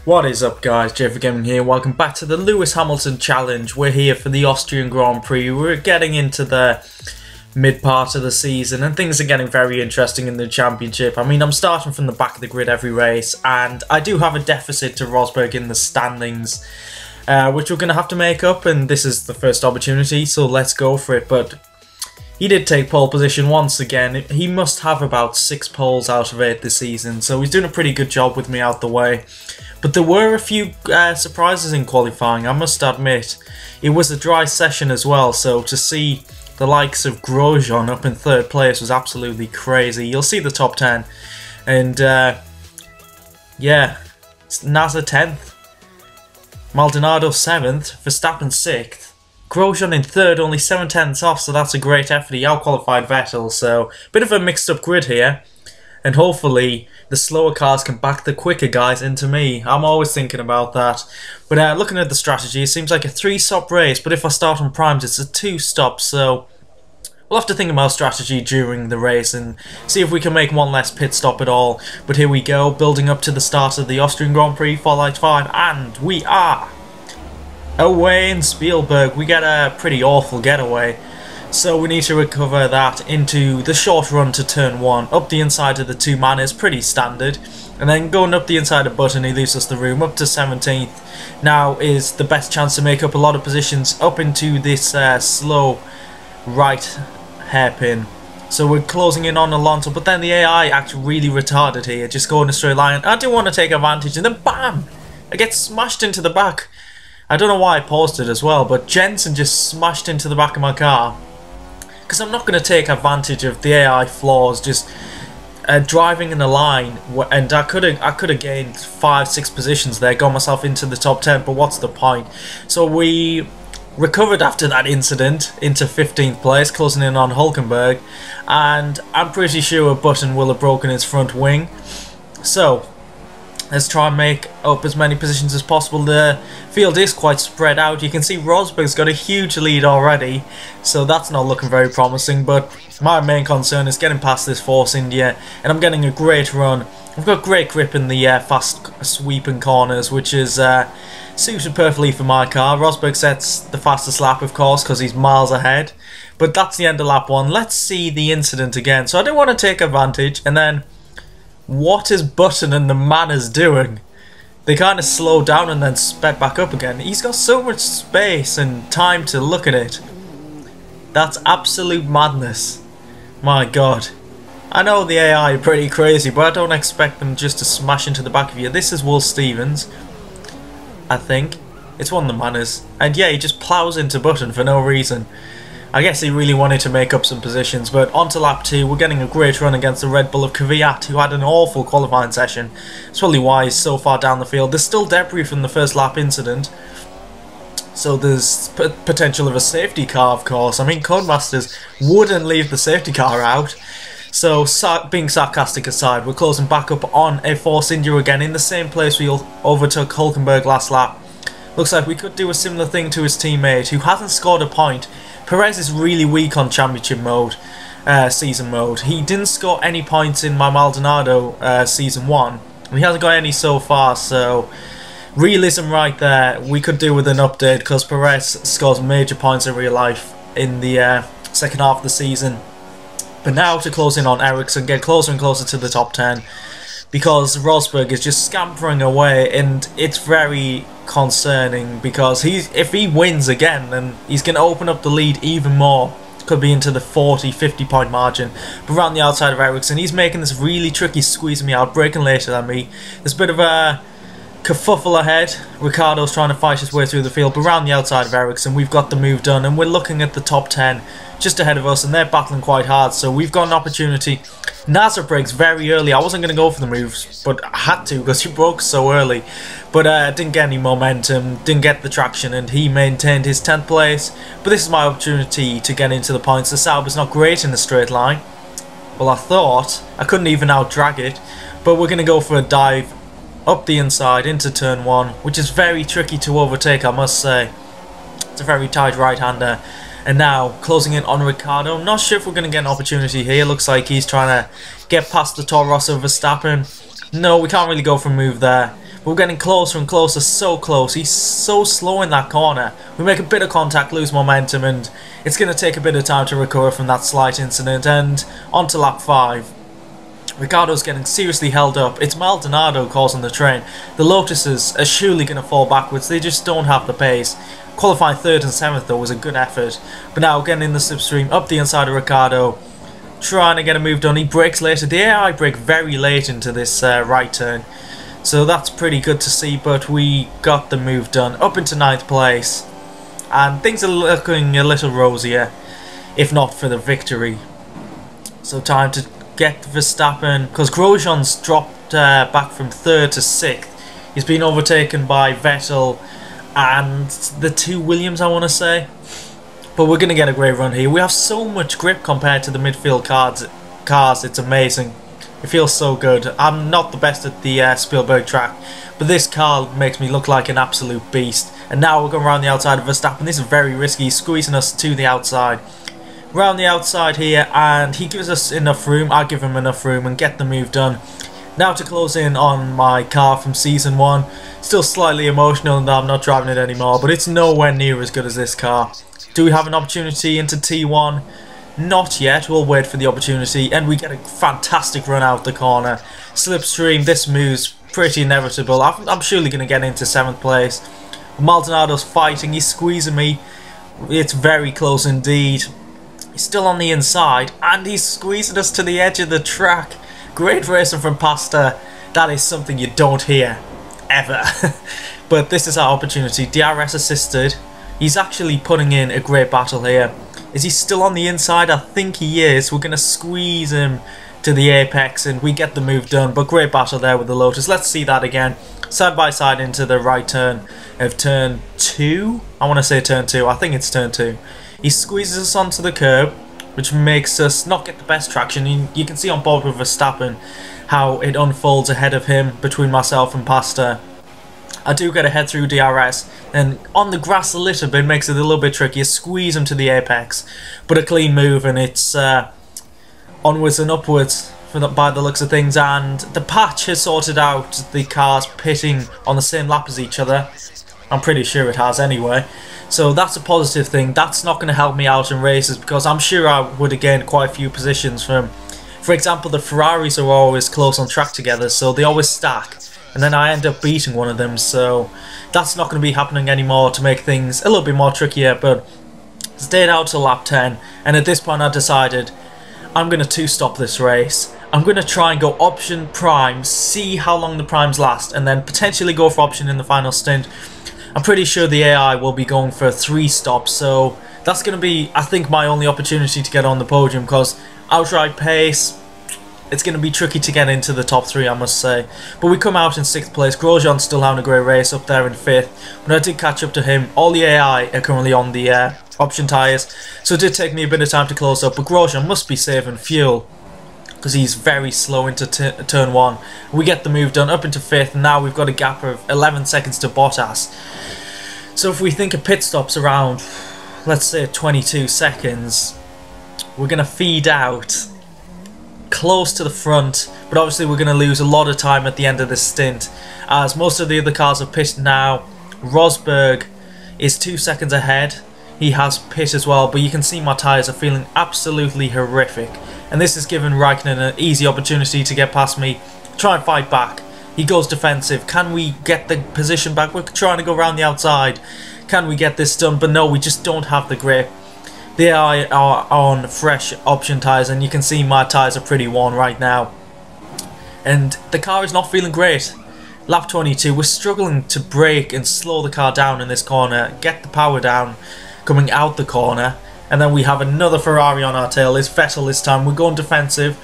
What is up, guys? JayFerGaming here. Welcome back to the Lewis Hamilton Challenge. We're here for the Austrian Grand Prix. We're getting into the mid part of the season and things are getting very interesting in the championship. I mean, I'm starting from the back of the grid every race and I do have a deficit to Rosberg in the standings, which we're going to have to make up, and this is the first opportunity, so let's go for it. But he did take pole position once again. He must have about 6 poles out of 8 this season, so he's doing a pretty good job with me out the way. But there were a few surprises in qualifying, I must admit. It was a dry session as well, so to see the likes of Grosjean up in 3rd place was absolutely crazy. You'll see the top 10. And yeah, Nasser 10th, Maldonado 7th, Verstappen 6th. Grosjean in 3rd, only 7 tenths off, so that's a great effort. He out-qualified Vettel, so bit of a mixed up grid here. And hopefully the slower cars can back the quicker guys into me. I'm always thinking about that. But looking at the strategy, it seems like a 3-stop race, but if I start on primes it's a 2-stop, so we'll have to think about strategy during the race and see if we can make one less pit stop at all. But here we go, building up to the start of the Austrian Grand Prix, 4-5, and we are away in Spielberg. We get a pretty awful getaway, so we need to recover that into the short run to turn 1. Up the inside of the 2-man is pretty standard, and then going up the inside of Button, he leaves us the room. Up to 17th now is the best chance to make up a lot of positions up into this slow right hairpin. So we're closing in on Alonso, but then the AI acts really retarded here, just going a straight line. I do want to take advantage, and then BAM! I get smashed into the back. I don't know why I paused it as well, but Jensen just smashed into the back of my car. Because I'm not going to take advantage of the AI flaws, just driving in a line, and I could have gained 5-6 positions there, got myself into the top 10, but what's the point? So we recovered after that incident into 15th place, closing in on Hulkenberg, and I'm pretty sure Button will have broken his front wing. So let's try and make up as many positions as possible. The field is quite spread out. You can see Rosberg's got a huge lead already, so that's not looking very promising. But my main concern is getting past this Force India, and I'm getting a great run. I've got great grip in the fast sweeping corners, which is suited perfectly for my car. Rosberg sets the fastest lap, of course, because he's miles ahead. But that's the end of lap 1. Let's see the incident again. So I don't want to take advantage, and then what is Button and the Manners doing? They kind of slowed down and then sped back up again. He's got so much space and time to look at it. That's absolute madness. My god. I know the AI are pretty crazy, but I don't expect them just to smash into the back of you. This is Will Stevens, I think. It's one of the Manners. And yeah, he just plows into Button for no reason. I guess he really wanted to make up some positions, but on to lap 2, we're getting a great run against the Red Bull of Kvyat, who had an awful qualifying session. That's probably why he's so far down the field. There's still debris from the first lap incident, so there's potential of a safety car, of course. I mean, Codemasters wouldn't leave the safety car out. So, being sarcastic aside, we're closing back up on a Force India again, in the same place we overtook Hulkenberg last lap. Looks like we could do a similar thing to his teammate, who hasn't scored a point. Perez is really weak on championship mode, season mode. He didn't score any points in my Maldonado season 1, and he hasn't got any so far, so realism right there. We could do with an update, because Perez scores major points in real life in the second half of the season. But now to close in on Ericsson, get closer and closer to the top 10, because Rosberg is just scampering away, and it's very concerning, because if he wins again, then he's going to open up the lead even more. Could be into the 40-50 point margin. But around the outside of Ericsson, he's making this really tricky, squeezing me out, braking later than me. There's a bit of a kerfuffle ahead. Ricciardo's trying to fight his way through the field, but around the outside of Ericsson, we've got the move done, and we're looking at the top 10 just ahead of us, and they're battling quite hard, so we've got an opportunity. Nasser breaks very early. I wasn't going to go for the moves, but I had to because he broke so early. But didn't get any momentum, didn't get the traction, and he maintained his 10th place. But this is my opportunity to get into the points. The Sauber's not great in a straight line. Well, I thought I couldn't even out-drag it, but we're going to go for a dive up the inside into turn 1, which is very tricky to overtake, I must say. It's a very tight right-hander. And now, closing in on Ricciardo. I'm not sure if we're going to get an opportunity here. Looks like he's trying to get past the Toro Rosso Verstappen. No, we can't really go for a move there. We're getting closer and closer, so close. He's so slow in that corner. We make a bit of contact, lose momentum, and it's going to take a bit of time to recover from that slight incident. And on to lap 5. Ricciardo's getting seriously held up. It's Maldonado causing the train. The Lotuses are surely going to fall backwards. They just don't have the pace. Qualifying 3rd and 7th though was a good effort. But now getting in the slipstream, up the inside of Ricciardo. Trying to get a move done. He brakes later. The AI brake very late into this right turn. So that's pretty good to see, but we got the move done. Up into 9th place. And things are looking a little rosier, if not for the victory. So time to get Verstappen, because Grosjean's dropped back from 3rd to 6th. He's been overtaken by Vettel and the 2 Williams, I want to say. But we're going to get a great run here. We have so much grip compared to the midfield cars. It's amazing. It feels so good. I'm not the best at the Spielberg track, but this car makes me look like an absolute beast. And now we're going around the outside of Verstappen. This is very risky. He's squeezing us to the outside. Round the outside here, and he gives us enough room. I give him enough room and get the move done. Now to close in on my car from Season 1. Still slightly emotional that I'm not driving it anymore, but it's nowhere near as good as this car. Do we have an opportunity into T1? Not yet. We'll wait for the opportunity, and we get a fantastic run out the corner. Slipstream, this move's pretty inevitable. I'm surely going to get into 7th place. Maldonado's fighting, he's squeezing me. It's very close indeed. He's still on the inside, and he's squeezing us to the edge of the track. Great racing from Pasta. That is something you don't hear, ever. But this is our opportunity. DRS assisted. He's actually putting in a great battle here. Is he still on the inside? I think he is. We're going to squeeze him to the apex and we get the move done. But great battle there with the Lotus. Let's see that again. Side by side into the right turn of turn 2. I want to say turn 2. I think it's turn 2. He squeezes us onto the curb, which makes us not get the best traction. You can see on board with Verstappen how it unfolds ahead of him between myself and Pasta. I do get ahead through DRS, and on the grass a little bit makes it a little bit tricky. Squeeze him to the apex, but a clean move, and it's onwards and upwards by the looks of things. And the patch has sorted out the cars pitting on the same lap as each other. I'm pretty sure it has anyway. So that's a positive thing. That's not going to help me out in races because I'm sure I would have gained quite a few positions from. For example, the Ferraris are always close on track together, so they always stack. And then I end up beating one of them, so that's not going to be happening anymore to make things a little bit more trickier. But stayed out till lap 10, and at this point I decided I'm going to two-stop this race. I'm going to try and go option prime, see how long the primes last, and then potentially go for option in the final stint. I'm pretty sure the AI will be going for 3 stops, so that's going to be, I think, my only opportunity to get on the podium, because outright pace, it's going to be tricky to get into the top 3, I must say. But we come out in 6th place. Grosjean's still having a great race up there in 5th. But I did catch up to him. All the AI are currently on the option tyres, so it did take me a bit of time to close up. But Grosjean must be saving fuel, because he's very slow into turn 1. We get the move done up into 5th, and now we've got a gap of 11 seconds to Bottas. So if we think a pit stop's around, let's say 22 seconds, we're going to feed out close to the front, but obviously we're going to lose a lot of time at the end of this stint, as most of the other cars are pitted now. Rosberg is 2 seconds ahead. He has pit as well, but you can see my tyres are feeling absolutely horrific. And this has given Raikkonen an easy opportunity to get past me, try and fight back. He goes defensive. Can we get the position back? We're trying to go around the outside. Can we get this done? But no, we just don't have the grip. They are on fresh option tyres, and you can see my tyres are pretty worn right now. And the car is not feeling great. Lap 22, we're struggling to brake and slow the car down in this corner, get the power down coming out the corner. And then we have another Ferrari on our tail. It's Vettel this time. We're going defensive,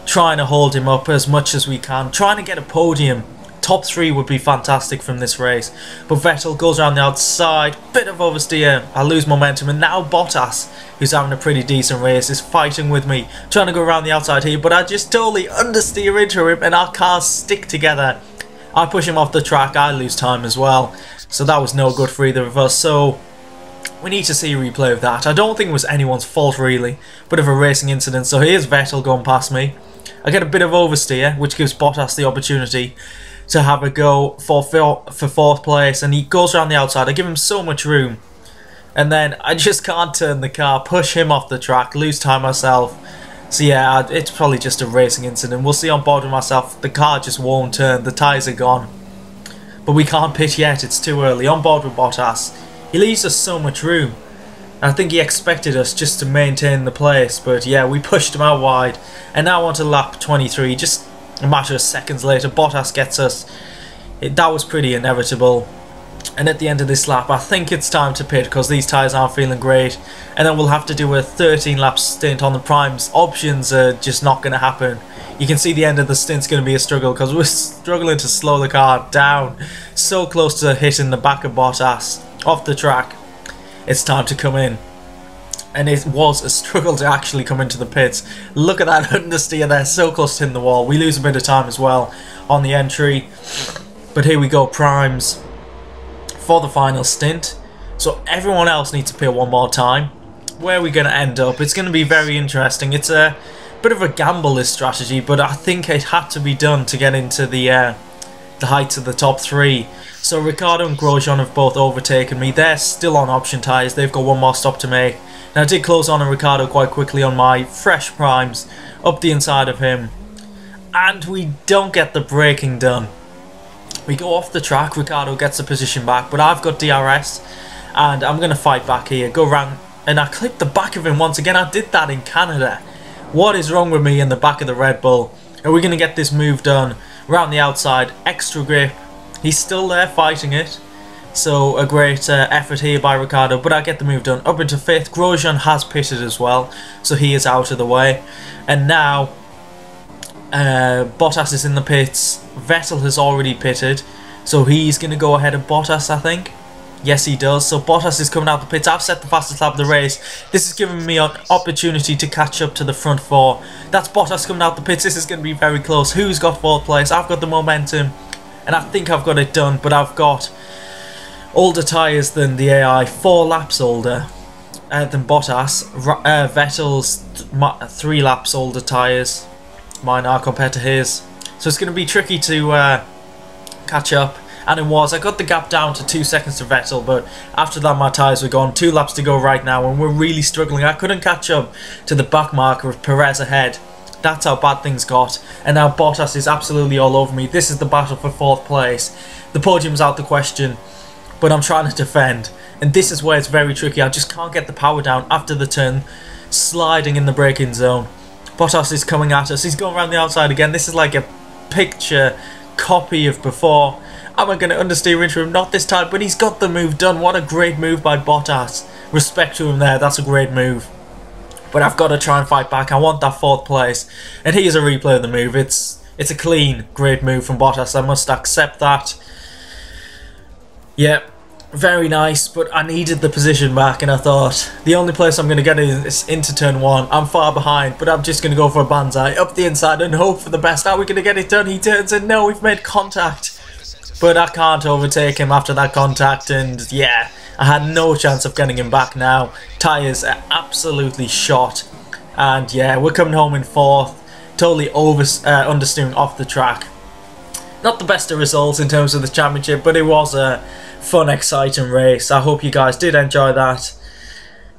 trying to hold him up as much as we can, trying to get a podium. Top 3 would be fantastic from this race. But Vettel goes around the outside, bit of oversteer, I lose momentum, and now Bottas, who's having a pretty decent race, is fighting with me, trying to go around the outside here, but I just totally understeer into him and our cars stick together. I push him off the track, I lose time as well. So that was no good for either of us. So we need to see a replay of that. I don't think it was anyone's fault really. Bit of a racing incident. So here's Vettel going past me. I get a bit of oversteer, which gives Bottas the opportunity to have a go for 4th place, and he goes around the outside. I give him so much room, and then I just can't turn the car, push him off the track, lose time myself. So yeah, it's probably just a racing incident. We'll see on board with myself. The car just won't turn, the tyres are gone. But we can't pit yet, it's too early. On board with Bottas. He leaves us so much room. I think he expected us just to maintain the place, but yeah, we pushed him out wide. And now on to lap 23, just a matter of seconds later, Bottas gets us. That was pretty inevitable. And at the end of this lap, I think it's time to pit because these tyres aren't feeling great. And then we'll have to do a 13 lap stint on the primes. Options are just not going to happen. You can see the end of the stint's going to be a struggle because we're struggling to slow the car down. So close to hitting the back of Bottas off the track. It's time to come in. And it was a struggle to actually come into the pits. Look at that understeer there, so close to hitting the wall. We lose a bit of time as well on the entry. But here we go, primes for the final stint. So everyone else needs to pit one more time. Where are we going to end up? It's going to be very interesting. It's a bit of a gamble, this strategy, but I think it had to be done to get into the heights of the top 3. So Ricciardo and Grosjean have both overtaken me. They're still on option tyres. They've got one more stop to make. Now I did close on Ricciardo quite quickly on my fresh primes up the inside of him. And we don't get the braking done. We go off the track, Ricciardo gets the position back, but I've got DRS and I'm going to fight back here. Go round, and I clipped the back of him once again. I did that in Canada. What is wrong with me in the back of the Red Bull? Are we going to get this move done? Round the outside, extra grip. He's still there fighting it. So a great effort here by Ricciardo, but I get the move done. Up into 5th, Grosjean has pitted as well, so he is out of the way. And now Bottas is in the pits. Vettel has already pitted, so he's going to go ahead of Bottas, I think. Yes, he does. So Bottas is coming out the pits. I've set the fastest lap of the race. This is giving me an opportunity to catch up to the front 4. That's Bottas coming out the pits. This is going to be very close. Who's got 4th place? I've got the momentum, and I think I've got it done, but I've got older tyres than the AI. 4 laps older than Bottas. Vettel's 3 laps older tyres. Mine are compared to his. So it's going to be tricky to catch up. And it was. I got the gap down to 2 seconds to Vettel, but after that my tyres were gone. 2 laps to go right now, and we're really struggling. I couldn't catch up to the back marker of Perez ahead. That's how bad things got. And now Bottas is absolutely all over me. This is the battle for 4th place. The podium's out the question, but I'm trying to defend. And this is where it's very tricky. I just can't get the power down after the turn, sliding in the braking zone. Bottas is coming at us. He's going around the outside again. This is like a picture copy of before. Am I going to understeer into him? Not this time, but he's got the move done. What a great move by Bottas. Respect to him there. That's a great move. But I've got to try and fight back. I want that 4th place. And here's a replay of the move. It's a clean, great move from Bottas. I must accept that. Yep. Very nice, but I needed the position back, and I thought the only place I'm going to get is into turn 1. I'm far behind, but I'm just going to go for a banzai up the inside and hope for the best. Are we going to get it done? He turns in. No, we've made contact. But I can't overtake him after that contact, and yeah, I had no chance of getting him back now. Tyres are absolutely shot, and yeah, we're coming home in 4th, totally understeering off the track. Not the best of results in terms of the championship, but it was a fun, exciting race. I hope you guys did enjoy that.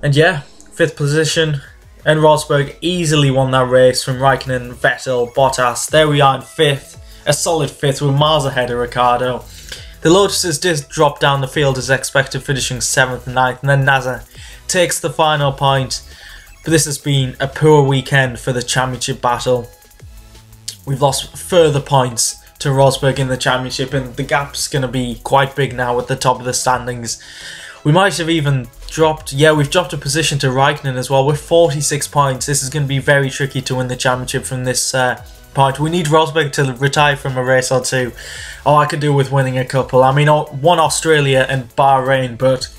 And yeah, 5th position, and Rosberg easily won that race from Raikkonen, Vettel, Bottas. There we are in 5th. A solid 5th, we're miles ahead of Ricciardo. The Lotuses did drop down the field as expected, finishing 7th and 9th, and then NASA takes the final point. But this has been a poor weekend for the championship battle. We've lost further points to Rosberg in the championship, and the gap's going to be quite big now at the top of the standings. We might have even dropped, yeah, we've dropped a position to Raikkonen as well. We're 46 points. This is going to be very tricky to win the championship from this point. We need Rosberg to retire from a race or 2. Oh, I could do with winning a couple. I mean, one Australia and Bahrain, but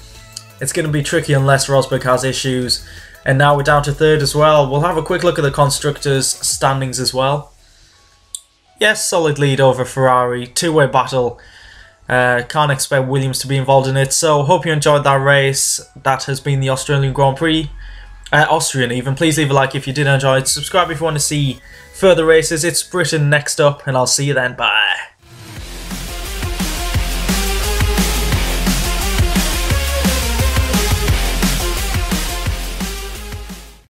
it's going to be tricky unless Rosberg has issues. And now we're down to 3rd as well. We'll have a quick look at the constructors' standings as well. Yes, solid lead over Ferrari. 2-way battle. Can't expect Williams to be involved in it. So, hope you enjoyed that race. That has been the Australian Grand Prix. Austrian even. Please leave a like if you did enjoy it. Subscribe if you want to see further races. It's Britain next up, and I'll see you then. Bye.